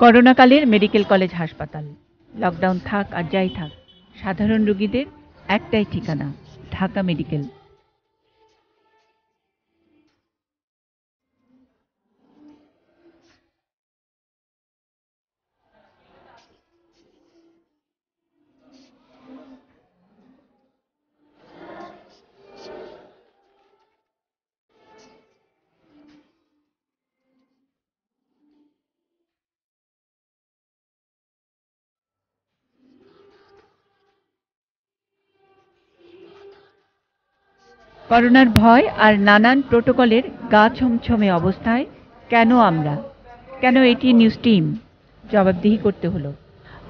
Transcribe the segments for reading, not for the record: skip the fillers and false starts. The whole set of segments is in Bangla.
করোনাকালের মেডিকেল কলেজ হাসপাতাল। লকডাউন থাক আর যাই থাক, সাধারণ রোগীদের একটাই ঠিকানা, ঢাকা মেডিকেল। করোনার ভয় আর নানান প্রোটোকলের গা ছমছমে অবস্থায় কেন এটি নিউজ টিম জবাবদিহি করতে হলো।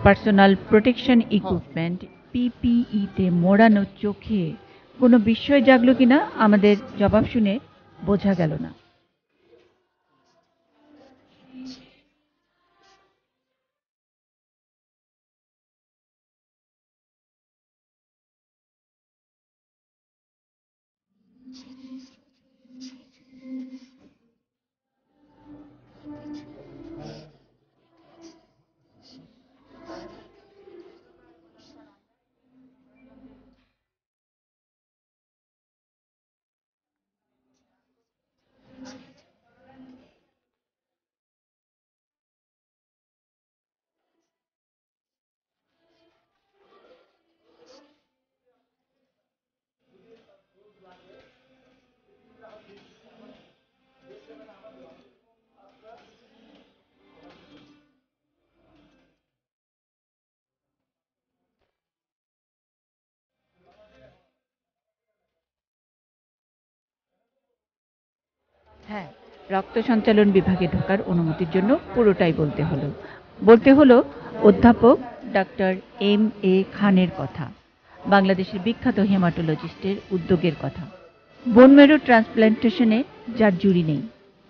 পার্সোনাল প্রোটেকশন ইকুইপমেন্ট পিপিইতে মোড়ানো চোখে কোনো বিস্ময় জাগলো কিনা আমাদের জবাব শুনে বোঝা গেল না। হ্যাঁ, রক্ত সঞ্চালন বিভাগে ঢোকার অনুমতির জন্য পুরোটাই বলতে হলো অধ্যাপক ডাক্তার এম.এ. খানের কথা, বাংলাদেশের বিখ্যাত হেমাটোলজিস্টের উদ্যোগের কথা। বোন ম্যারো ট্রান্সপ্ল্যান্টেশনে যার জুড়ি নেই,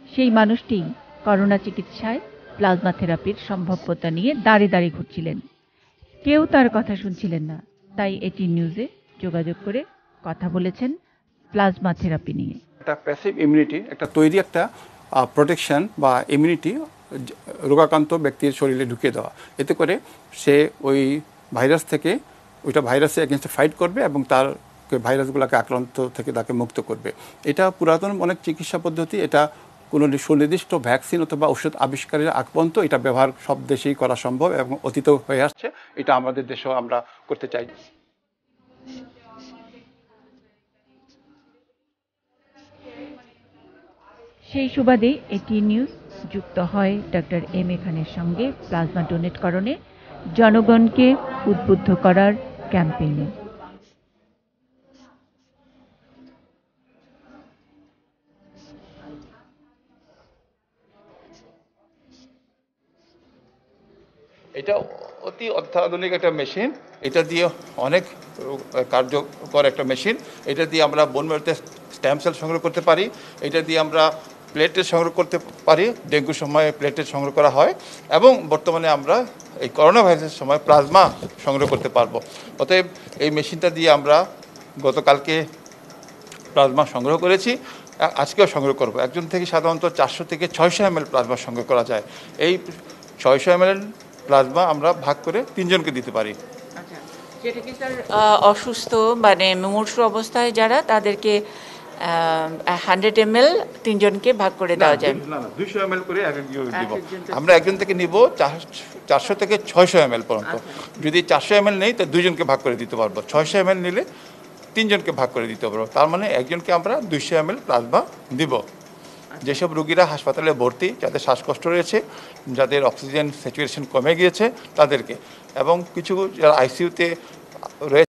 সেই মানুষটিই করোনা চিকিৎসায় প্লাজমা থেরাপির সম্ভাব্যতা নিয়ে দাঁড়িয়ে ঘুরছিলেন। কেউ তার কথা শুনছিলেন না, তাই এটি নিউজে যোগাযোগ করে কথা বলেছেন প্লাজমা থেরাপি নিয়ে। একটা প্যাসিভ ইমিউনিটি, একটা তৈরি একটা প্রোটেকশন বা ইমিউনিটি রোগাক্রান্ত ব্যক্তির শরীরে ঢুকিয়ে দেওয়া, এতে করে সে ওই ভাইরাস থেকে ওইটা ভাইরাসে এগেনস্টে ফাইট করবে এবং তার ভাইরাসগুলোকে আক্রান্ত থেকে তাকে মুক্ত করবে। এটা পুরাতন অনেক চিকিৎসা পদ্ধতি, এটা কোনো সুনির্দিষ্ট ভ্যাকসিন অথবা ওষুধ আবিষ্কারের আগ পর্যন্ত এটা ব্যবহার সব দেশেই করা সম্ভব এবং অতীত হয়ে আসছে। এটা আমাদের দেশেও আমরা করতে চাই। সেই সুবাদে এটি নিউজ যুক্ত হয় ডক্টর এম.এ. খানের সঙ্গে প্লাজমা ডোনেটকরণে জনগণকে উদ্বুদ্ধ করার ক্যাম্পেইনে। এটা অতি অত্যাধুনিক একটা মেশিন, এটা দিয়ে অনেক কার্যকর একটা মেশিন। এটা দিয়ে আমরা বোন ম্যারোতে স্ট্যাম সেল সংগ্রহ করতে পারি, এটা দিয়ে আমরা প্লেটের সংগ্রহ করতে পারি, ডেঙ্গুর সময় প্লেটের সংগ্রহ করা হয়, এবং বর্তমানে আমরা এই করোনা ভাইরাসের সময় প্লাজমা সংগ্রহ করতে পারবো। অতএব এই মেশিনটা দিয়ে আমরা গতকালকে প্লাজমা সংগ্রহ করেছি, আজকেও সংগ্রহ করব। একজন থেকে সাধারণত 400 থেকে 600 ml প্লাজমা সংগ্রহ করা যায়। এই 600 ml প্লাজমা আমরা ভাগ করে 3 জনকে দিতে পারি। যেটা কি স্যার অসুস্থ মানে মুমূর্ষু অবস্থায় যারা, তাদেরকে 100 ml 3 জনকে ভাগ করে দেওয়া যায়? না, 200 ml করে এক একজন দিব। আমরা একজন থেকে নিব 400 থেকে 600 ml পর্যন্ত। যদি 400 ml নেই তো 2 জনকে ভাগ করে দিতে পারবো। 600 ml নিলে 3 জনকে ভাগ করে দিতে পারবো। তার মানে একজনকে আমরা 200 ml প্লাজমা দিব। যেসব রোগীরা হাসপাতালে ভর্তি, যাদের শ্বাসকষ্ট রয়েছে, যাদের অক্সিজেন স্যাচুরেশন কমে গিয়েছে তাদেরকে, এবং কিছু যারা আইসিইউতে রয়েছে।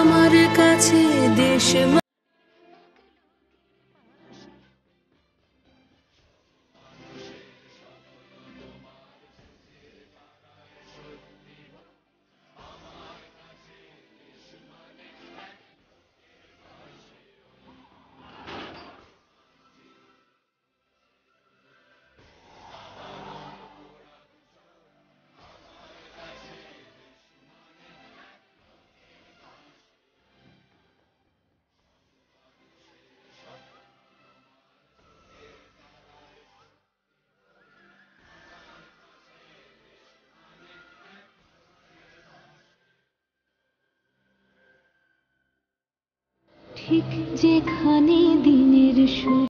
আমার কাছে দেশ ঠিক যেখানে দিনের শুরু।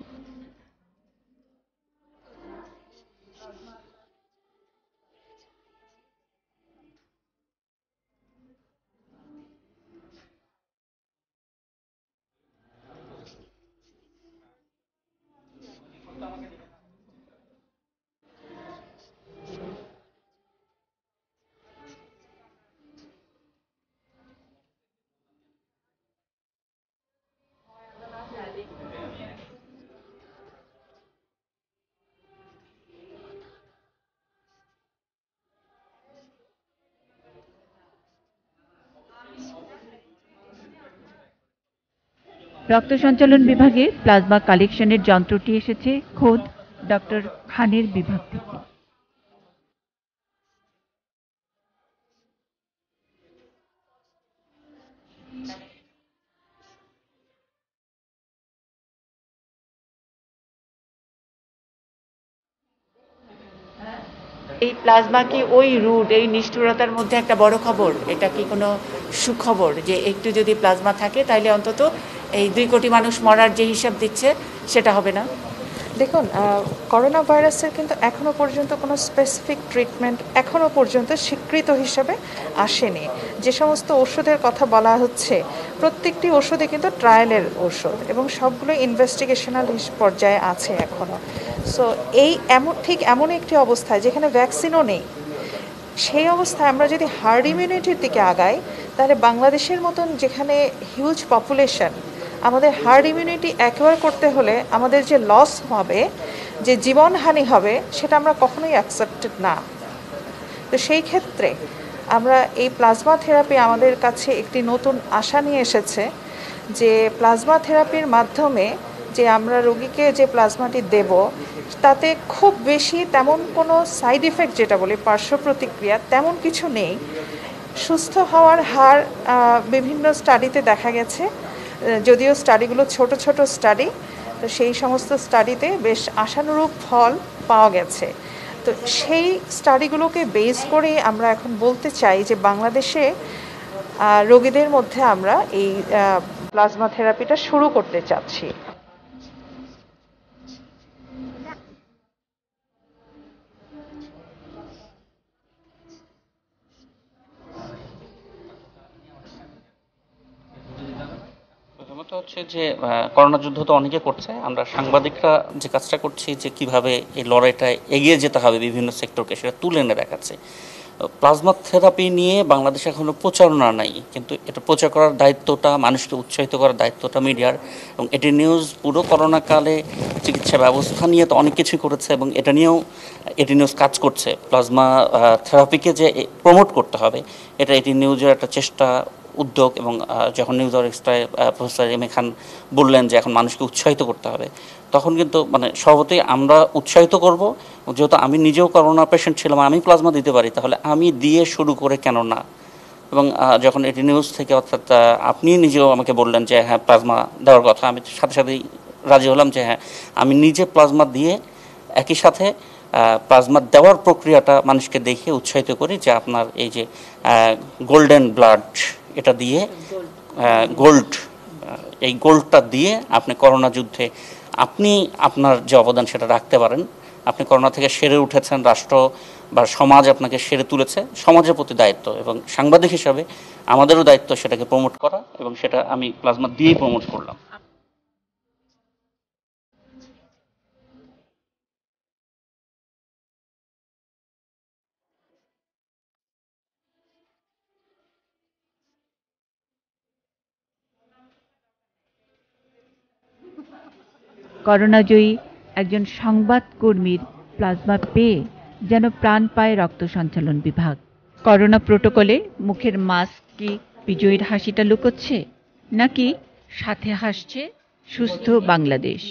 রক্ত সঞ্চালন বিভাগে প্লাজমা কালেকশনের যন্ত্রটি এসেছে খোদ ডক্টর খানের বিভাগ থেকে। এই প্লাজমা কি ওই রুট, এই নিষ্ঠুরতার মধ্যে একটা বড় খবর? এটা কি কোনো সুখবর যে একটু যদি প্লাজমা থাকে তাহলে অন্তত এই 2 কোটি মানুষ মরার যে হিসাব দিচ্ছে সেটা হবে না? দেখুন, করোনা ভাইরাসের কিন্তু এখনো পর্যন্ত কোনো স্পেসিফিক ট্রিটমেন্ট এখনো পর্যন্ত স্বীকৃত হিসাবে আসেনি। যে সমস্ত ওষুধের কথা বলা হচ্ছে প্রত্যেকটি ওষুধে কিন্তু ট্রায়ালের ওষুধ এবং সবগুলো ইনভেস্টিগেশনাল পর্যায়ে আছে এখনো। সো ঠিক এমন একটি অবস্থায় যেখানে ভ্যাকসিনও নেই, সেই অবস্থায় আমরা যদি হার্ড ইমিউনিটির দিকে আগাই তাহলে বাংলাদেশের মতন যেখানে হিউজ পপুলেশন, আমাদের হার্ড ইমিউনিটি অ্যাকোয়ার করতে হলে আমাদের যে লস হবে, যে জীবনহানি হবে, সেটা আমরা কখনোই অ্যাকসেপ্টেড না। তো সেই ক্ষেত্রে আমরা এই প্লাজমা থেরাপি আমাদের কাছে একটি নতুন আশা নিয়ে এসেছে যে প্লাজমা থেরাপির মাধ্যমে যে আমরা রোগীকে যে প্লাজমাটি দেব তাতে খুব বেশি তেমন কোনো সাইড ইফেক্ট, যেটা বলি পার্শ্ব প্রতিক্রিয়া, তেমন কিছু নেই। সুস্থ হওয়ার হার বিভিন্ন স্টাডিতে দেখা গেছে, যদিও স্টাডিগুলো ছোট ছোট স্টাডি, তো সেই সমস্ত স্টাডিতে বেশ আশানুরূপ ফল পাওয়া গেছে। তো সেই স্টাডিগুলোকে বেস করে আমরা এখন বলতে চাই যে বাংলাদেশে রোগীদের মধ্যে আমরা এই প্লাজমা থেরাপিটা শুরু করতে চাচ্ছি। প্রথমত হচ্ছে যে করোনা যুদ্ধ তো অনেকে করছে, আমরা সাংবাদিকরা যে কাজটা করছি যে কিভাবে এই লড়াইটা এগিয়ে যেতে হবে বিভিন্ন সেক্টরকে সেটা তুলে এনে দেখাচ্ছে। প্লাজমা থেরাপি নিয়ে বাংলাদেশে এখনো প্রচারণা নাই, কিন্তু এটা প্রচার করার দায়িত্বটা, মানুষকে উৎসাহিত করার দায়িত্বটা মিডিয়ার। এবং এটি নিউজ পুরো করোনাকালে চিকিৎসা ব্যবস্থা নিয়ে তো অনেক কিছুই করেছে এবং এটা নিয়েও এটি নিউজ কাজ করছে। প্লাজমা থেরাপিকে যে প্রমোট করতে হবে এটা এটি নিউজের একটা চেষ্টা, উদ্যোগ। এবং যখন news hour এক্সট্রায় professor M A খান বললেন যে এখন মানুষকে উৎসাহিত করতে হবে, তখন কিন্তু মানে স্বভাবতই আমরা উৎসাহিত করব। যেহেতু আমি নিজেও করোনা পেশেন্ট ছিলাম, আমি প্লাজমা দিতে পারি, তাহলে আমি দিয়ে শুরু করে কেন না। এবং যখন এটি নিউজ থেকে, অর্থাৎ আপনি নিজেও আমাকে বললেন যে হ্যাঁ প্লাজমা দেওয়ার কথা, আমি সাথে সাথেই রাজি হলাম যে হ্যাঁ আমি নিজে প্লাজমা দিয়ে একই সাথে প্লাজমা দেওয়ার প্রক্রিয়াটা মানুষকে দেখে উৎসাহিত করি যে আপনার এই যে গোল্ডেন ব্লাড, এটা দিয়ে গোল্ড, এই গোল্ডটা দিয়ে আপনি করোনা যুদ্ধে আপনি আপনার যে অবদান সেটা রাখতে পারেন। আপনি করোনা থেকে সেরে উঠেছেন, রাষ্ট্র বা সমাজ আপনাকে সেরে তুলেছে, সমাজের প্রতি দায়িত্ব এবং সাংবাদিক হিসাবে আমাদেরও দায়িত্ব সেটাকে প্রমোট করা, এবং সেটা আমি প্লাজমা দিয়েই প্রমোট করলাম। করোনাজয়ী একজন সংবাদকর্মীর প্লাজমা পেয়ে যেন প্রাণ পায় রক্ত সঞ্চালন বিভাগ। করোনা প্রোটোকলে মুখের মাস্ক কি বিজয়ীর হাসিটা লুকোচ্ছে, নাকি সাথে হাসছে সুস্থ বাংলাদেশ?